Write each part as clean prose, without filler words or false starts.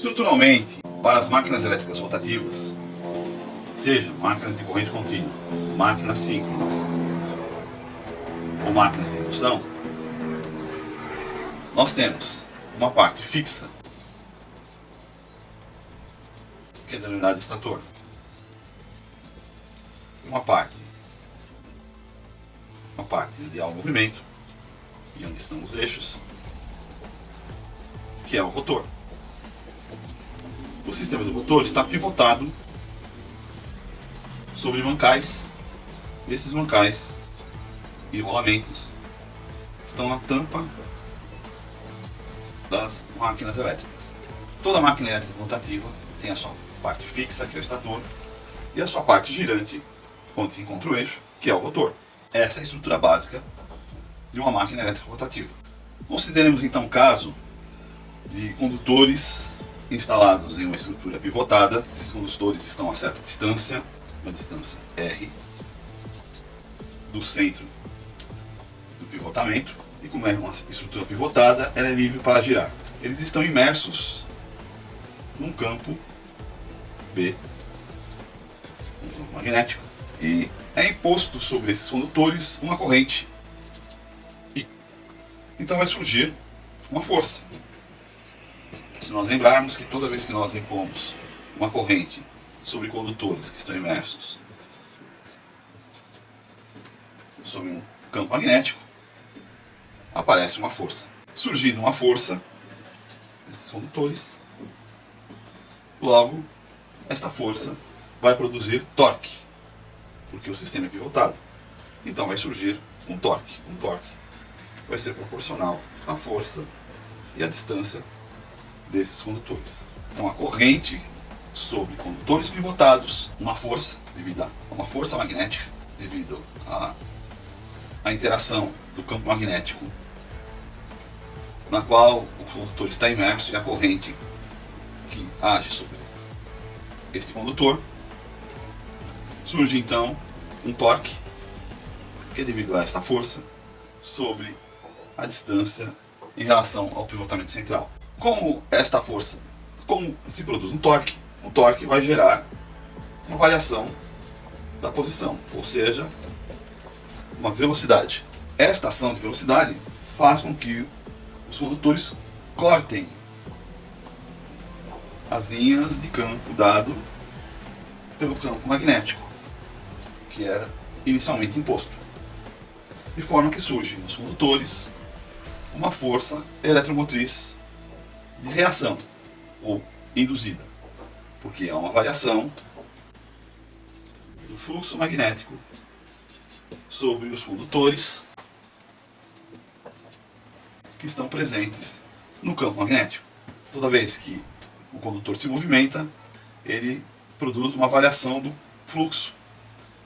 Estruturalmente, para as máquinas elétricas rotativas, sejam máquinas de corrente contínua, máquinas síncronas ou máquinas de indução, nós temos uma parte fixa, que é denominada estator, uma parte onde há o movimento e onde estão os eixos, que é o rotor. O sistema do rotor está pivotado sobre mancais. Esses mancais e rolamentos estão na tampa das máquinas elétricas. Toda máquina elétrica rotativa tem a sua parte fixa, que é o estator, e a sua parte girante, onde se encontra o eixo, que é o rotor. Essa é a estrutura básica de uma máquina elétrica rotativa. Consideremos então o caso de condutores instalados em uma estrutura pivotada. Esses condutores estão a certa distância, uma distância R, do centro do pivotamento, e como é uma estrutura pivotada, ela é livre para girar. Eles estão imersos num campo B, um campo magnético, e é imposto sobre esses condutores uma corrente I. Então vai surgir uma força. Se nós lembrarmos que toda vez que nós impomos uma corrente sobre condutores que estão imersos sobre um campo magnético, aparece uma força. Surgindo uma força, esses condutores, logo esta força vai produzir torque, porque o sistema é pivotado. Então vai surgir um torque. Um torque vai ser proporcional à força e à distância desses condutores. Então a corrente sobre condutores pivotados, uma força devido a uma força magnética, devido à interação do campo magnético na qual o condutor está imerso, e a corrente que age sobre este condutor, surge então um torque, que é devido a esta força sobre a distância em relação ao pivotamento central. Como se produz um torque vai gerar uma variação da posição, ou seja, uma velocidade. Esta ação de velocidade faz com que os condutores cortem as linhas de campo dado pelo campo magnético, que era inicialmente imposto, de forma que surge nos condutores uma força eletromotriz de reação, ou induzida, porque há uma variação do fluxo magnético sobre os condutores que estão presentes no campo magnético. Toda vez que o condutor se movimenta, ele produz uma variação do fluxo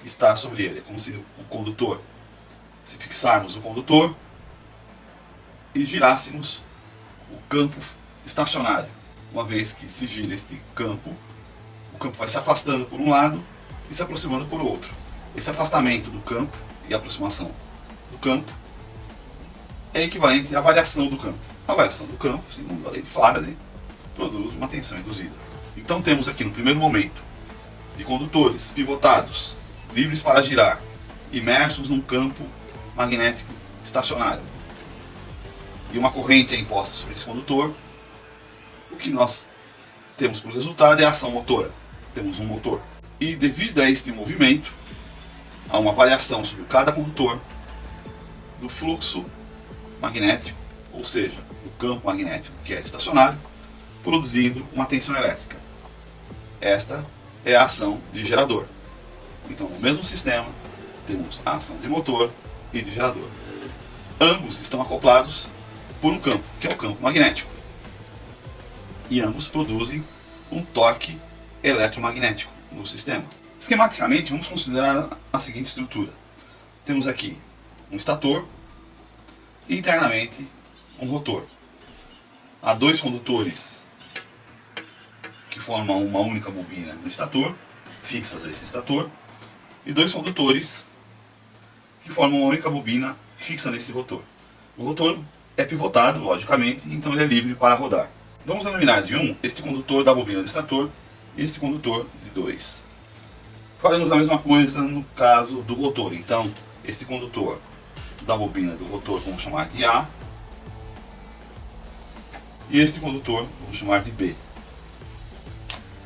que está sobre ele. É como se o condutor, se fixarmos o condutor e girássemos o campo estacionário. Uma vez que se gira este campo, o campo vai se afastando por um lado e se aproximando por outro. Esse afastamento do campo e a aproximação do campo é equivalente à variação do campo. A variação do campo, segundo a lei de Faraday, produz uma tensão induzida. Então temos aqui no primeiro momento de condutores pivotados, livres para girar, imersos num campo magnético estacionário, e uma corrente é imposta sobre esse condutor. O que nós temos por resultado é a ação motora. Temos um motor. E devido a este movimento, há uma variação sobre cada condutor do fluxo magnético, ou seja, do campo magnético que é estacionário, produzindo uma tensão elétrica. Esta é a ação de gerador. Então, no mesmo sistema, temos a ação de motor e de gerador. Ambos estão acoplados por um campo, que é o campo magnético. E ambos produzem um torque eletromagnético no sistema. Esquematicamente, vamos considerar a seguinte estrutura. Temos aqui um estator e internamente um rotor. Há dois condutores que formam uma única bobina no estator, fixas a esse estator, e dois condutores que formam uma única bobina fixa nesse rotor. O rotor é pivotado, logicamente, então ele é livre para rodar. Vamos denominar de 1 este condutor da bobina do estator e este condutor de 2. Faremos a mesma coisa no caso do rotor. Então, este condutor da bobina do rotor vamos chamar de A e este condutor vamos chamar de B.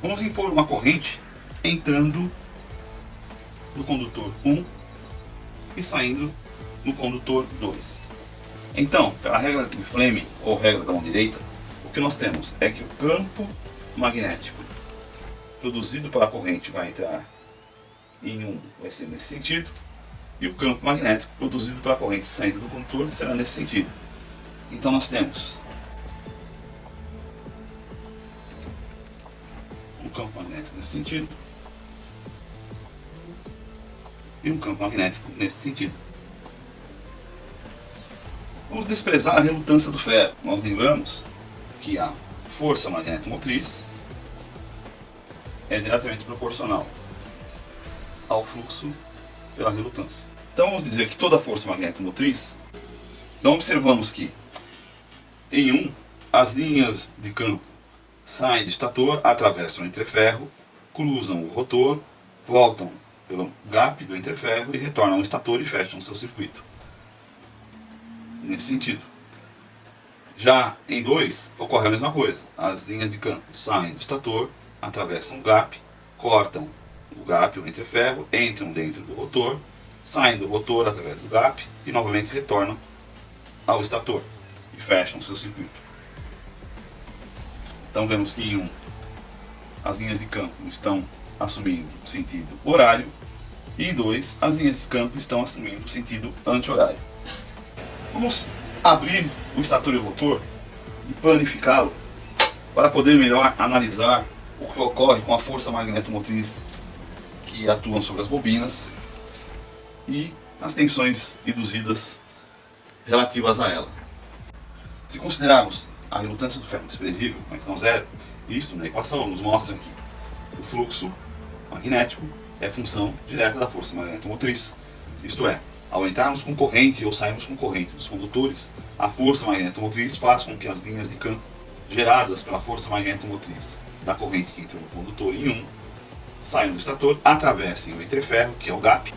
Vamos impor uma corrente entrando no condutor 1 e saindo no condutor 2. Então, pela regra de Fleming ou regra da mão direita, o que nós temos é que o campo magnético produzido pela corrente vai entrar em 1, vai ser nesse sentido, e o campo magnético produzido pela corrente saindo do condutor será nesse sentido. Então nós temos um campo magnético nesse sentido e um campo magnético nesse sentido. Vamos desprezar a relutância do ferro. Nós lembramos que a força magnetomotriz é diretamente proporcional ao fluxo pela relutância. Então vamos dizer que toda a força magnetomotriz, então observamos que em 1 as linhas de campo saem do estator, atravessam o entreferro, cruzam o rotor, voltam pelo gap do entreferro e retornam ao estator e fecham seu circuito. Nesse sentido. Já em 2 ocorre a mesma coisa. As linhas de campo saem do estator, atravessam o gap, cortam o gap, o entreferro, entram dentro do rotor, saem do rotor através do gap e novamente retornam ao estator e fecham seu circuito. Então vemos que em 1 as linhas de campo estão assumindo o sentido horário e em 2 as linhas de campo estão assumindo o sentido anti-horário. Vamos abrir o estator e o rotor e planificá-lo para poder melhor analisar o que ocorre com a força magnetomotriz que atuam sobre as bobinas e as tensões induzidas relativas a ela. Se considerarmos a relutância do ferro desprezível, mas não zero, isto na equação nos mostra que o fluxo magnético é função direta da força magnetomotriz, isto é, ao entrarmos com corrente ou sairmos com corrente dos condutores, a força magnetomotriz faz com que as linhas de campo geradas pela força magnetomotriz da corrente que entrou no condutor em 1 saiam do estator, atravessem o entreferro, que é o gap,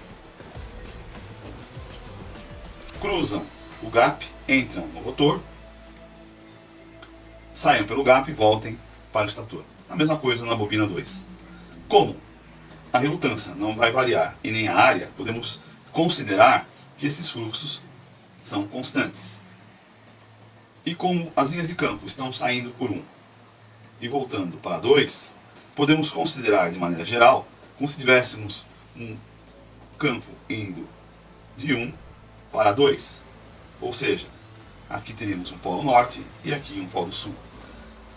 cruzam o gap, entram no rotor, saiam pelo gap e voltem para o estator. A mesma coisa na bobina 2. Como a relutância não vai variar e nem a área, podemos considerar que esses fluxos são constantes. E como as linhas de campo estão saindo por 1 e voltando para 2, podemos considerar de maneira geral como se tivéssemos um campo indo de 1 para 2. Ou seja, aqui teríamos um polo norte e aqui um polo sul.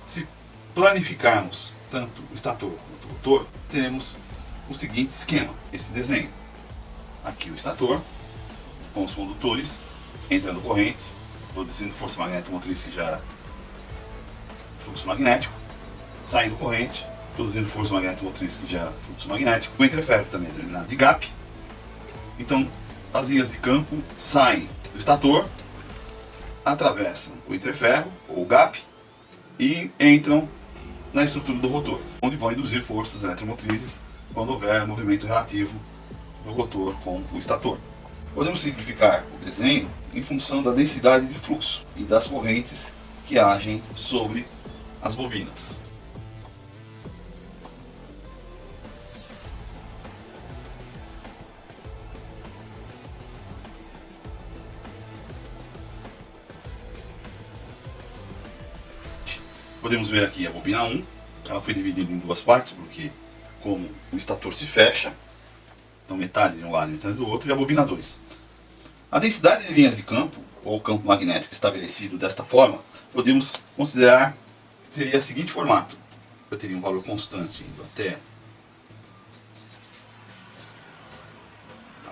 Se planificarmos tanto o estator quanto o rotor, teremos o seguinte esquema, esse desenho. Aqui o estator, com os condutores, entrando corrente, produzindo força magnetomotriz que gera fluxo magnético, saindo corrente, produzindo força magnetomotriz que gera fluxo magnético. O entreferro também é denominado de gap. Então, as linhas de campo saem do estator, atravessam o entreferro, ou gap, e entram na estrutura do rotor, onde vão induzir forças eletromotrizes quando houver movimento relativo do rotor com o estator. Podemos simplificar o desenho em função da densidade de fluxo e das correntes que agem sobre as bobinas. Podemos ver aqui a bobina 1, ela foi dividida em duas partes, porque como o estator se fecha, então metade de um lado e metade do outro, e a bobina 2. A densidade de linhas de campo, ou campo magnético estabelecido desta forma, podemos considerar que teria o seguinte formato. Eu teria um valor constante indo até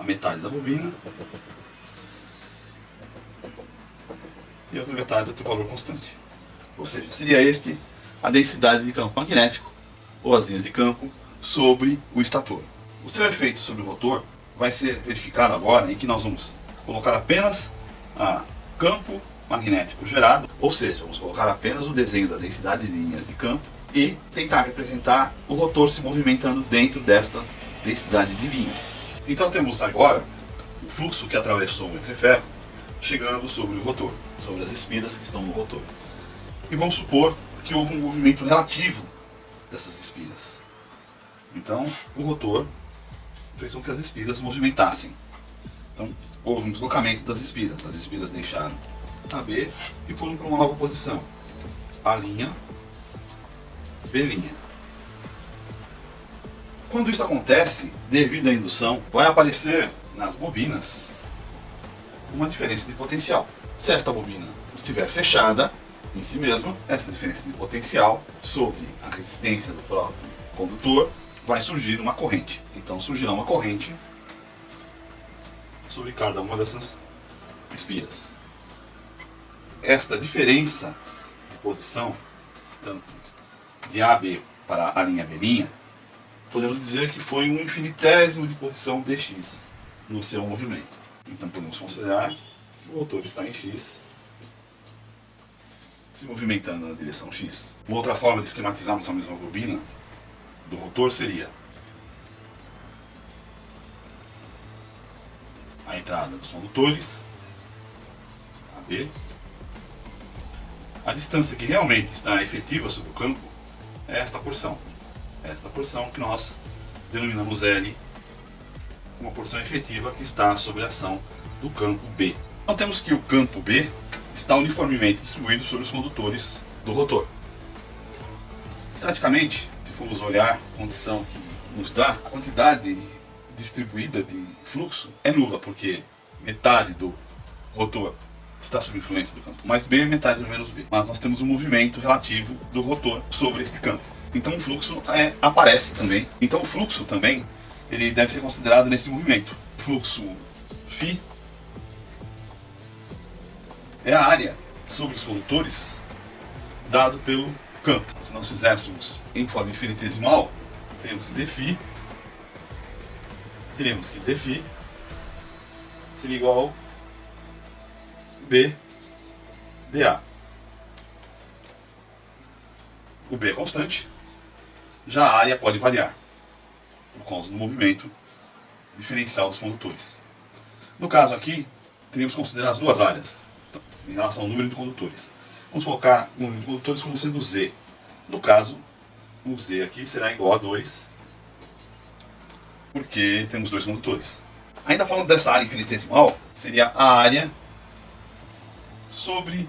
a metade da bobina, e outra metade outro valor constante. Ou seja, seria este a densidade de campo magnético, ou as linhas de campo, sobre o estator. O seu efeito sobre o rotor vai ser verificado agora em que nós vamos colocar apenas a campo magnético gerado, ou seja, vamos colocar apenas o desenho da densidade de linhas de campo e tentar representar o rotor se movimentando dentro desta densidade de linhas. Então temos agora o fluxo que atravessou o entreferro chegando sobre o rotor, sobre as espiras que estão no rotor. E vamos supor que houve um movimento relativo dessas espiras. Então o rotor fez com que as espiras movimentassem. Então houve um deslocamento das espiras. As espiras deixaram a B e foram para uma nova posição. A', B'. Quando isso acontece, devido à indução, vai aparecer nas bobinas uma diferença de potencial. Se esta bobina estiver fechada em si mesma, essa diferença de potencial sobre a resistência do próprio condutor vai surgir uma corrente. Então surgirá uma corrente sobre cada uma dessas espiras. Esta diferença de posição, tanto de AB para a linha B', podemos dizer que foi um infinitésimo de posição dx no seu movimento. Então podemos considerar que o rotor está em x, se movimentando na direção x. Uma outra forma de esquematizarmos a mesma bobina do rotor seria a entrada dos condutores, AB. A distância que realmente está efetiva sobre o campo é esta porção. É esta porção que nós denominamos L, uma porção efetiva que está sob a ação do campo B. Então temos que o campo B está uniformemente distribuído sobre os condutores do rotor. Estaticamente, se formos olhar a condição que nos dá, a quantidade distribuída de fluxo é nula, porque metade do rotor está sob influência do campo mais B, metade do menos B. Mas nós temos um movimento relativo do rotor sobre este campo. Então o fluxo aparece também. Então o fluxo também ele deve ser considerado nesse movimento. O fluxo φ é a área sobre os condutores dado pelo campo. Se nós fizéssemos em forma infinitesimal, teríamos que dφ seria igual a B dA. O B é constante, já a área pode variar por causa do movimento diferencial dos condutores. No caso aqui, teríamos que considerar as duas áreas então, em relação ao número de condutores. Vamos colocar o número de condutores como sendo Z. No caso, o Z aqui será igual a 2, porque temos dois condutores. Ainda falando dessa área infinitesimal, seria a área sobre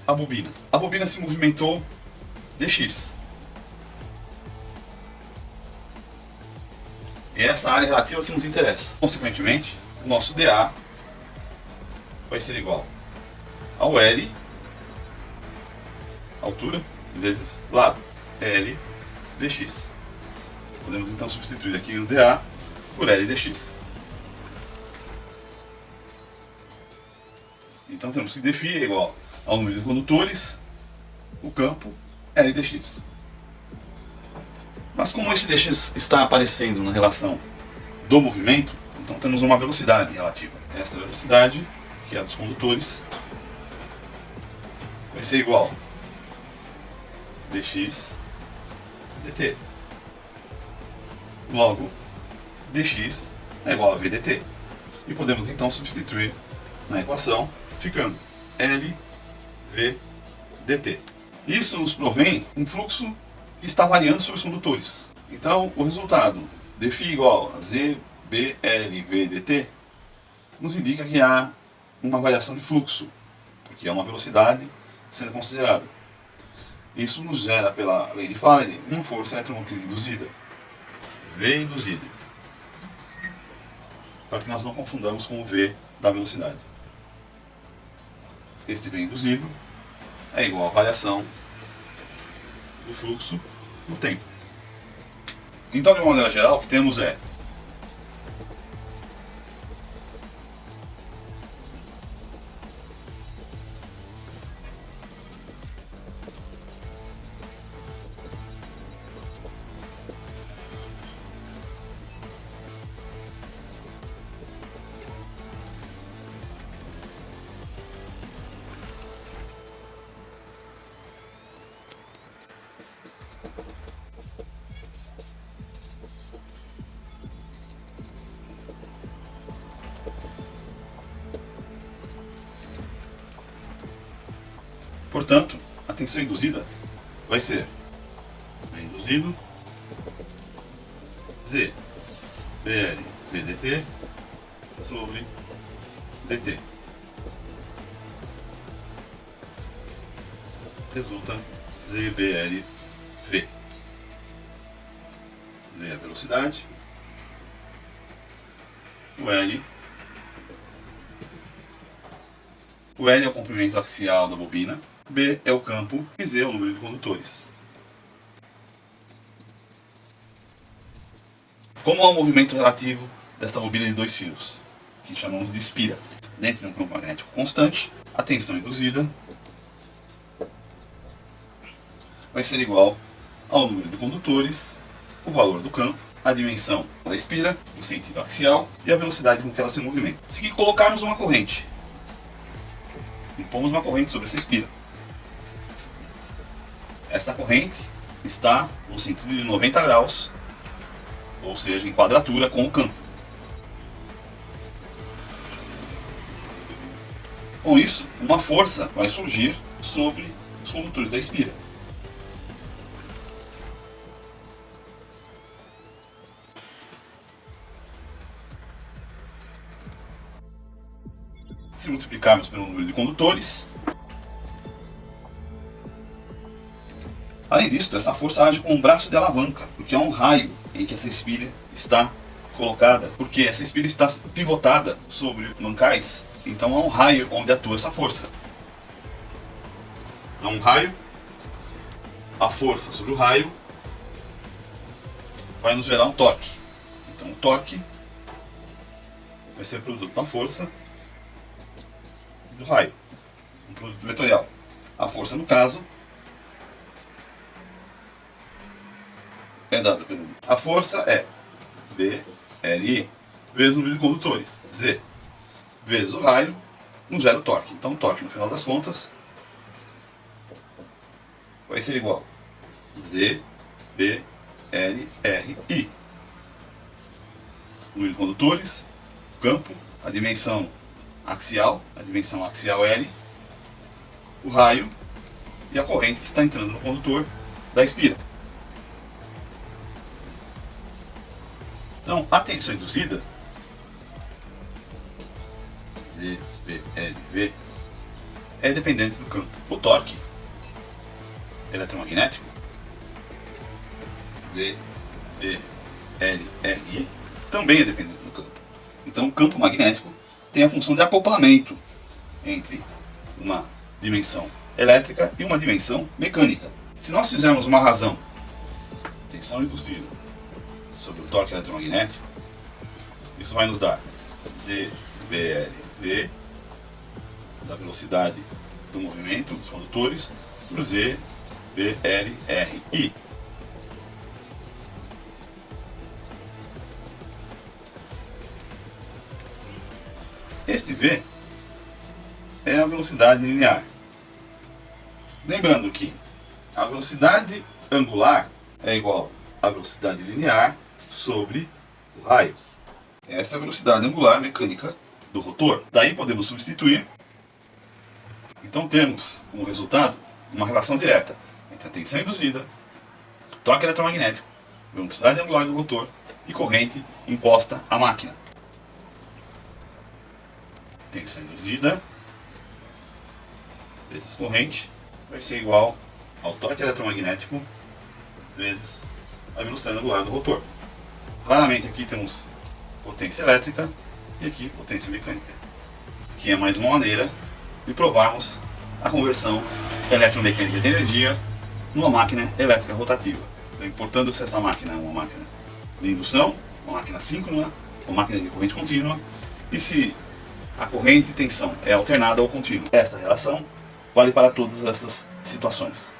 a bobina. A bobina se movimentou dx. É essa área relativa que nos interessa. Consequentemente, o nosso dA vai ser igual ao L, altura, vezes lado, L dx. Podemos então substituir aqui o dA por L dx. Então temos que dφ é igual ao número de condutores, o campo L dx. Mas como esse dx está aparecendo na relação do movimento, então temos uma velocidade relativa. Esta velocidade, que é a dos condutores, vai ser igual a dx dt. Logo, dx é igual a v dt. E podemos então substituir na equação, ficando L v dt. Isso nos provém um fluxo que está variando sobre os condutores. Então, o resultado dφ igual a zBLV dt nos indica que há uma variação de fluxo, porque é uma velocidade sendo considerada. Isso nos gera, pela lei de Faraday, uma força eletromotriz induzida, V induzida, para que nós não confundamos com o V da velocidade. Este V induzido é igual à variação do fluxo no tempo. Então, de uma maneira geral, o que temos é Portanto, a tensão induzida vai ser V induzido Z BL VDT sobre dt. Resulta ZBLV. V é a velocidade, o L é o comprimento axial da bobina, B é o campo e Z é o número de condutores. Como há um movimento relativo desta bobina de 2 fios, que chamamos de espira, dentro de um campo magnético constante, a tensão induzida vai ser igual ao número de condutores, o valor do campo, a dimensão da espira, no sentido axial, e a velocidade com que ela se movimenta. Se colocarmos uma corrente, impomos uma corrente sobre essa espira, esta corrente está no sentido de 90 graus, ou seja, em quadratura com o campo. Com isso, uma força vai surgir sobre os condutores da espira. Se multiplicarmos pelo número de condutores, além disso, essa força age como um braço de alavanca, porque é um raio em que essa espira está colocada, porque essa espira está pivotada sobre mancais, então há um raio onde atua essa força. Então um raio, a força sobre o raio vai nos gerar um torque. Então o torque vai ser produto da força do raio, um produto vetorial. A força, no caso, é dada pelo... A força é BLI vezes o número de condutores, Z, vezes o raio, nos gera o torque. Então o torque, no final das contas, vai ser igual a Z, B, L, R, I. O número de condutores, o campo, a dimensão axial L, o raio e a corrente que está entrando no condutor da espira. Então, a tensão induzida, ZBLV, é dependente do campo. O torque eletromagnético, ZBLRI, também é dependente do campo. Então, o campo magnético tem a função de acoplamento entre uma dimensão elétrica e uma dimensão mecânica. Se nós fizermos uma razão, tensão induzida sobre o torque eletromagnético, isso vai nos dar ZBLV, da velocidade do movimento dos condutores, por ZBLRI. Este V é a velocidade linear. Lembrando que a velocidade angular é igual à velocidade linear sobre o raio. Esta é a velocidade angular mecânica do rotor. Daí podemos substituir. Então temos como resultado uma relação direta entre a tensão induzida, torque eletromagnético, velocidade angular do rotor e corrente imposta à máquina. Tensão induzida vezes corrente vai ser igual ao torque eletromagnético vezes a velocidade angular do rotor. Claramente aqui temos potência elétrica e aqui potência mecânica, que é mais uma maneira de provarmos a conversão eletromecânica de energia numa máquina elétrica rotativa. Não importando se essa máquina é uma máquina de indução, uma máquina síncrona, uma máquina de corrente contínua, e se a corrente e tensão é alternada ou contínua. Esta relação vale para todas estas situações.